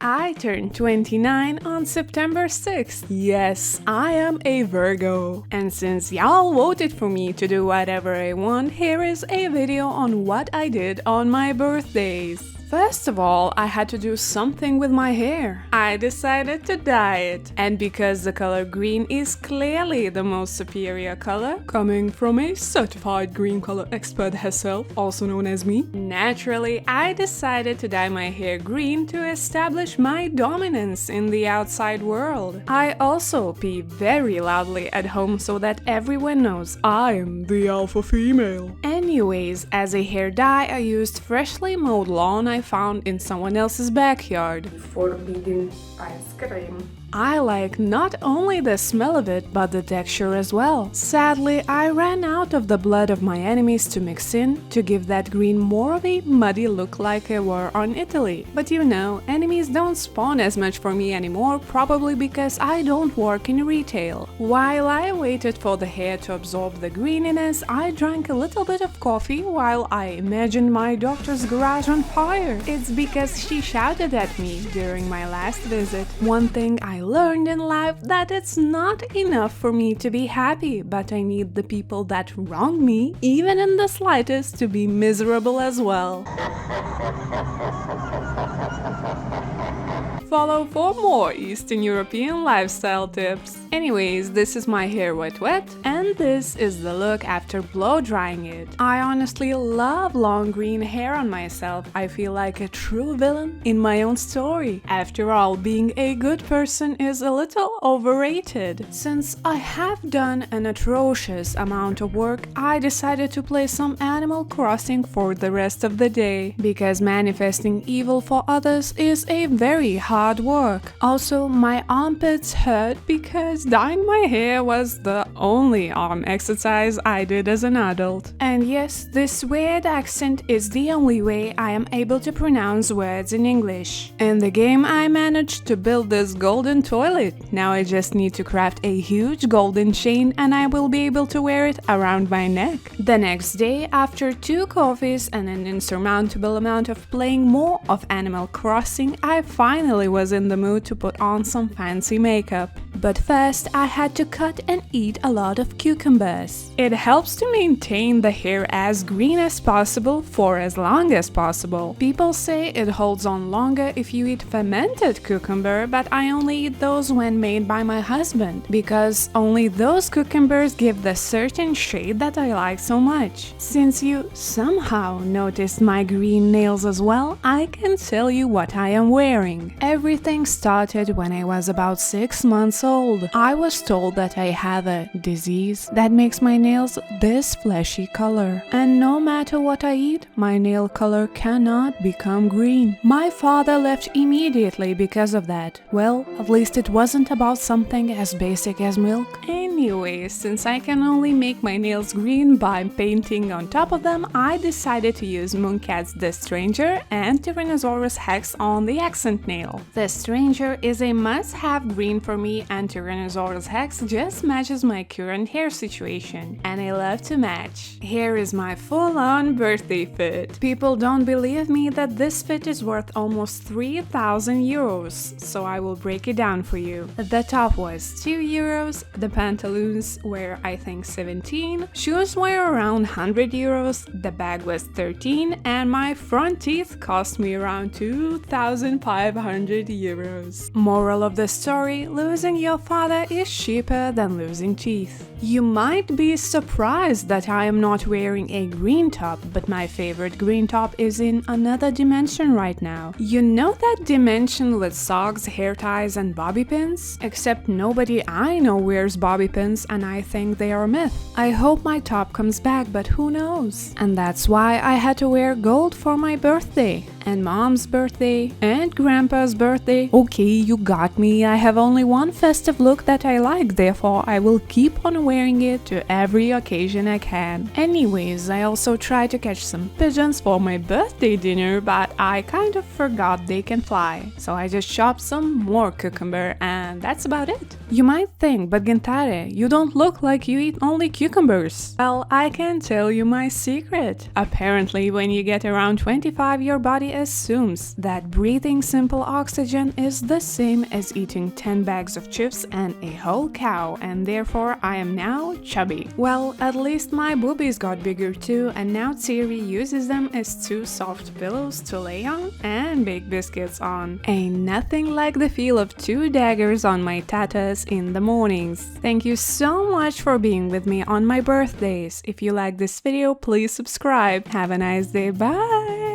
I turned 29 on September 6th. Yes, I am a Virgo. And since y'all voted for me to do whatever I want, here is a video on what I did on my birthdays. First of all, I had to do something with my hair. I decided to dye it. And because the color green is clearly the most superior color, coming from a certified green color expert herself, also known as me, naturally, I decided to dye my hair green to establish my dominance in the outside world. I also pee very loudly at home so that everyone knows I am the alpha female. Anyways, as a hair dye, I used freshly mowed lawn I found in someone else's backyard. Forbidden ice cream. I like not only the smell of it, but the texture as well. Sadly, I ran out of the blood of my enemies to mix in, to give that green more of a muddy look like a war on Italy. But you know, enemies don't spawn as much for me anymore, probably because I don't work in retail. While I waited for the hair to absorb the greeniness, I drank a little bit of coffee while I imagined my doctor's garage on fire. It's because she shouted at me during my last visit. One thing I learned in life that it's not enough for me to be happy, but I need the people that wrong me, even in the slightest, to be miserable as well. Follow for more Eastern European lifestyle tips. Anyways, this is my hair wet, and this is the look after blow drying it. I honestly love long green hair on myself. I feel like a true villain in my own story. After all, being a good person is a little overrated. Since I have done an atrocious amount of work, I decided to play some Animal Crossing for the rest of the day, because manifesting evil for others is a very hard work. Also, my armpits hurt because dyeing my hair was the only arm exercise I did as an adult. And yes, this weird accent is the only way I am able to pronounce words in English. In the game, I managed to build this golden toilet. Now I just need to craft a huge golden chain and I will be able to wear it around my neck. The next day, after 2 coffees and an insurmountable amount of playing more of Animal Crossing, I finally was in the mood to put on some fancy makeup. But first, I had to cut and eat a lot of cucumbers. It helps to maintain the hair as green as possible for as long as possible. People say it holds on longer if you eat fermented cucumber, but I only eat those when made by my husband, because only those cucumbers give the certain shade that I like so much. Since you somehow noticed my green nails as well, I can tell you what I am wearing. Everything started when I was about 6 months old. I was told that I have a disease that makes my nails this fleshy color, and no matter what I eat, my nail color cannot become green. My father left immediately because of that. Well, at least it wasn't about something as basic as milk. Anyway, since I can only make my nails green by painting on top of them, I decided to use Mooncat's The Stranger and Tyrannosaurus Hex on the accent nail. The Stranger is a must-have green for me, and Tyrannosaurus Hex just matches my current hair situation, and I love to match. Here is my full-on birthday fit. People don't believe me that this fit is worth almost 3,000 euros, so I will break it down for you. The top was 2 euros, the pantaloons were I think 17, shoes were around 100 euros, the bag was 13, and my front teeth cost me around 2,500 euros. Moral of the story, losing your father is cheaper than losing teeth. You might be surprised that I am not wearing a green top, but my favorite green top is in another dimension right now. You know that dimension with socks, hair ties, and bobby pins? Except nobody I know wears bobby pins, and I think they are a myth. I hope my top comes back, but who knows? And that's why I had to wear gold for my birthday, and mom's birthday, and grandpa's birthday. Okay, you got me. I have only one festive look that I like, therefore I will keep on wearing it to every occasion I can. Anyways, I also tried to catch some pigeons for my birthday dinner, but I kind of forgot they can fly, so I just chopped some more cucumber, and that's about it. You might think, but Gentare, you don't look like you eat only cucumbers. Well, I can tell you my secret. Apparently, when you get around 25, your body assumes that breathing simple oxygen is the same as eating 10 bags of chips and a whole cow, and therefore I am now chubby. Well, at least my boobies got bigger too, and now Thierry uses them as 2 soft pillows to lay on and bake biscuits on. Ain't nothing like the feel of 2 daggers on my tatas in the mornings. Thank you so much for being with me on my birthdays. If you like this video, please subscribe. Have a nice day. Bye!